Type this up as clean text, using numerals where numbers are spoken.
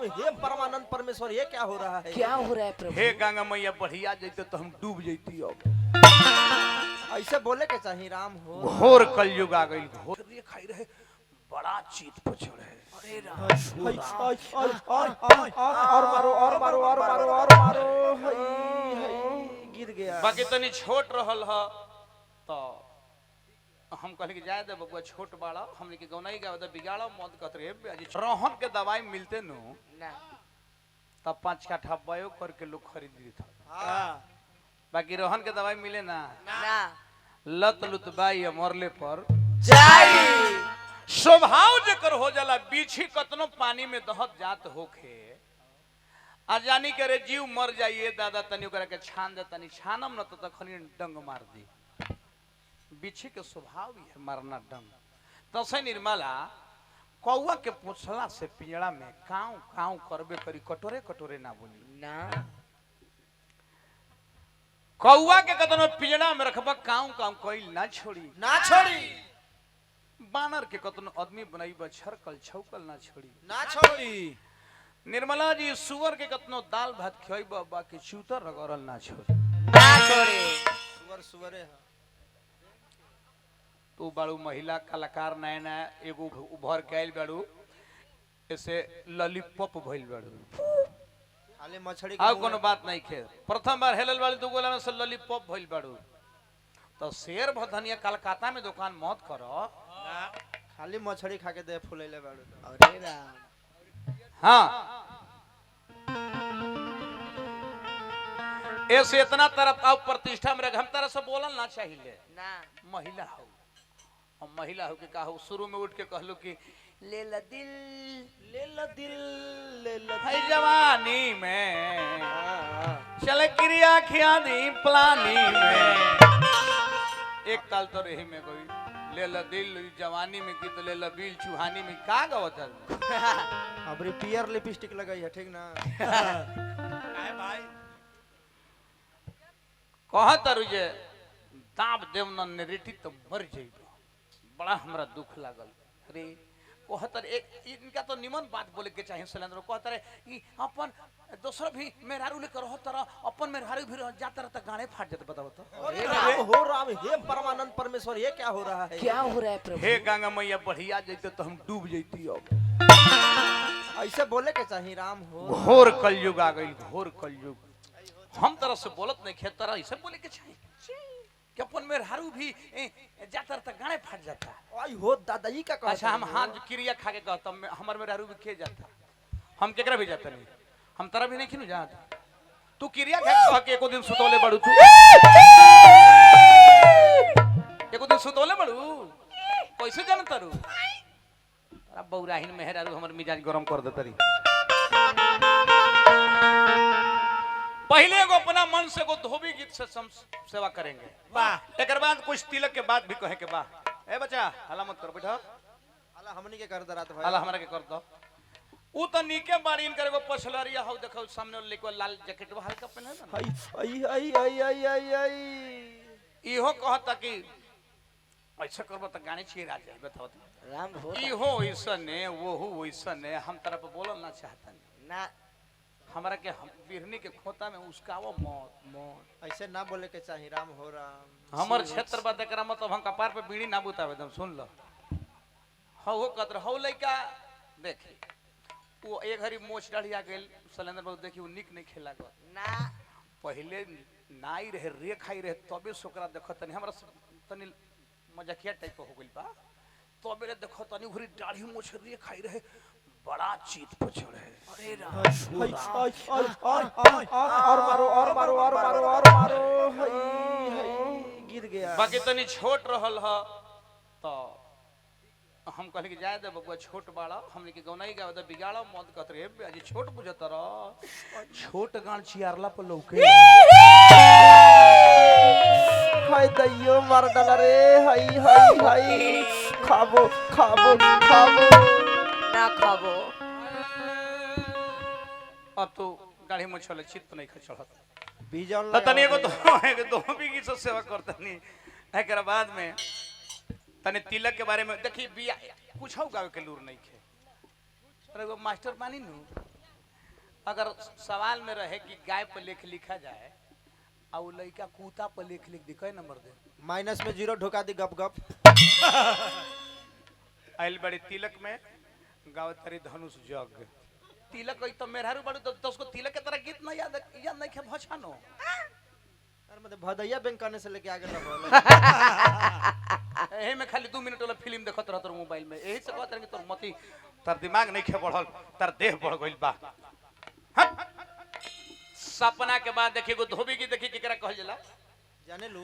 राम, हे परमानंद परमेश्वर, ये क्या हो रहा है? क्या हो रहा है प्रभु? हे गंगा मैया बढ़िया जैते तो हम डूब जैती अब। ऐसे बोले के चाहिए राम हो। घोर कलयुग आ गई, घोर ये खाई रहे, बड़ा चीत पर चढ़े। अरे राम, और मारो और मारो और मारो और मारो, गिर गया। बाकी तनी छोट रहल ह तो हम कहले कि जाए दे बबुआ, छोट बाड़ा, हमने के गौनाई गावे दे, बिगाड़ा मत कतरे आज रोहन के दवाई मिलते नु ना तब 5 काठा बयो करके लोग खरीद ली था। हां, बाकी रोहन के दवाई मिले ना, ना लत लुतबाई मरले पर जाई स्वभाव जेकर हो जाला, बीछी कतनो पानी में दहत जात होखे आ जानी करे जीव मर जाइए दादा, तनी ओकरा के छान दे, तनी छानम न तो तखनी डंग मार दी। बिछी के स्वभाव ही है मारना डंग। तसे निर्मला कौआ के पूछला से पिंजड़ा में काऊ काऊ करबे करी, कटोरे कटोरे ना बोली ना। कौआ के कतनो पिंजड़ा में रखबा काऊ काऊ कोई ना छोड़ी, ना छोड़ी, बानर के कतनो आदमी बनाईबा छरकल छौकल ना छोड़ी, ना छोड़ी। निर्मला जी सुअर के कतनो दाल भात खइबा बाकी चूतर रगड़ल ना छोड़ी। ना छोड़े। सुवर सुवरे है। तू बाड़ू महिला कलाकार नया नया एगो उभर के आइल बाड़ू, ऐसे लॉलीपॉप भइल बाड़ू। खाली मछली आउ कोनो बात नहीं खे, प्रथम बार हेलल वाली दू गोला में से लॉलीपॉप भइल बाड़ू तो शेर भधनिया कलकत्ता में दुकान मत करो। खाली मछली खा के दे फुलैले बाड़ू। अरे राम, हाँ ऐसे इतना तरफ आओ प्रतिष्ठा में रख, हम तरह से बोलल ना चाहिए। ना महिला हो, हम महिला हो के कहो, शुरू में उठ के कहलू कि ले ला दिल, ले ला दिल, ले ला है जवानी में चल क्रिया खिया दी प्लानी में। एक ताल तो रही में कोई ले ला दिल जवानी में की तो ले ला बिल चुहानी में का गवत अबरी पियर लिपस्टिक लगाई है, ठीक ना? भाई कहा तरु जे दाब देवना ने रेटी तो मर जाइबो, बड़ा हमरा दुख लागल। अरे कहतर एक इनका तो निमन बात बोले के चाहिए सिलेंडर, कहतर कि अपन दूसरा भी मेहरारू लेकर हो तरह अपन मेहरारू भी जाता रहता गाने फाट जाते। बताओ तो राम हो राम, हे परमानंद परमेश्वर, ये क्या हो रहा है? क्या हो रहा है प्रभु? हे गंगा मैया बढ़िया जैते तो हम डूब जैती अब। ऐसे बोले के चाहिए राम हो। घोर कलयुग आ गई, घोर कलयुग। हम तरह से बोलत नहीं खे, तरह ऐसे बोले के चाहिए कि अपन मेहरारू भी जाता रहता गाने फाट जाता। आई हो दादाजी का कहता। अच्छा हम हाथ क्रिया खा के कहता हमार मेहरारू भी खे जाता, हम केकरा भी जाता नहीं, हम तरह भी नहीं खिनु जात। तू क्रिया खा के कह के एको दिन सुतोले बड़ू, तू एको दिन सुतोले बड़ू कैसे जान तारू? अरे बौराहिन मेहरारू हमर मिजाज गरम कर दे तरी। पहले एगो अपना मन से एगो धोबी गीत से सेवा करेंगे, वाह। एक बाद कुछ तिलक के बाद भी कहे के बा। ए बच्चा हला मत कर, बैठो। हला हमनी के कर दरात भाई, हला हमरा के कर दो। उ तो नीके बाड़ी इनकर एगो पछलरिया हो, देखो सामने लेको लाल जैकेट हल्का पहने ना। आई आई आई आई आई आई इहो कहता कि ऐसा करबो त गाने छी राज जाई। बताओ तो राम हो इहो ऐसने वोहू वैसने, हम तरफ बोलल ना चाहता ना। हमरा के हम बिरनी के खोता में उसकावो मौत मौत। ऐसे ना बोले के चाहिए राम हो राम। हमर क्षेत्र बा एकरा मतलब हम कपार पे बीड़ी ना बुतावे दम, सुन लो। हो कतर हो लइका देखी वो एक हरी मोछ डाढ़िया गेल सिलेंडर बाबू, देखी वो निक नहीं खेला गो ना। पहले नाई रहे रे खाई रहे तबे सोकरा देखो तनी हमरा तनी मजाकिया टाइप हो गइल बा, तबे रे देखो तनी घरी दाढ़ी मोछ रे खाई रहे, बड़ा चीत पर चढ़े। अरे राम, और मारो और मारो और मारो और मारो, गिर गया। बाकी तनी छोट रहल ह तो हम कहले कि जाए दे बबुआ, छोट बाड़ा, हमने के गौनाई गावे दे, बिगाड़ा मत कतरे आज छोट बुझत रह, छोट गान चियारला पर लौके। हाय दैयो मार डाला रे, हाय हाय हाय, खाबो खाबो खाबो ना खाबो। अब तो गाड़ी में चले चित्त नहीं खचड़त बीजन तनी एगो दो भी की सेवा करतनी। एकरा बाद में तने तिलक के बारे में देखी बिया कुछ गावे के लूर नहीं खे। अरे एगो मास्टर बानी नु अगर सवाल में रहे कि गाय पर लेख लिखा जाए और वो लड़का कूता पर लेख लिख दी कई नंबर दे माइनस में 0 ढुका दी गप गप। आइल बड़ी तिलक में गाँव तरी धनुष जग तिलक कोई तो मेहरारू बड़ू तो उसको तिलक के तरह गीत नहीं याद नहीं खे भछानो। अरे मतलब भदैया बैंक करने से लेके आगे तक एही में खाली 2 मिनट वाला फिल्म देखत रहत मोबाइल में यही से कहत रहे कि तोर मति तार दिमाग नहीं खे बढ़ल तार देह बढ़ गइल बा। सपना के बाद देखिए धोबी की देखी केकरा कहल जाला जाने लू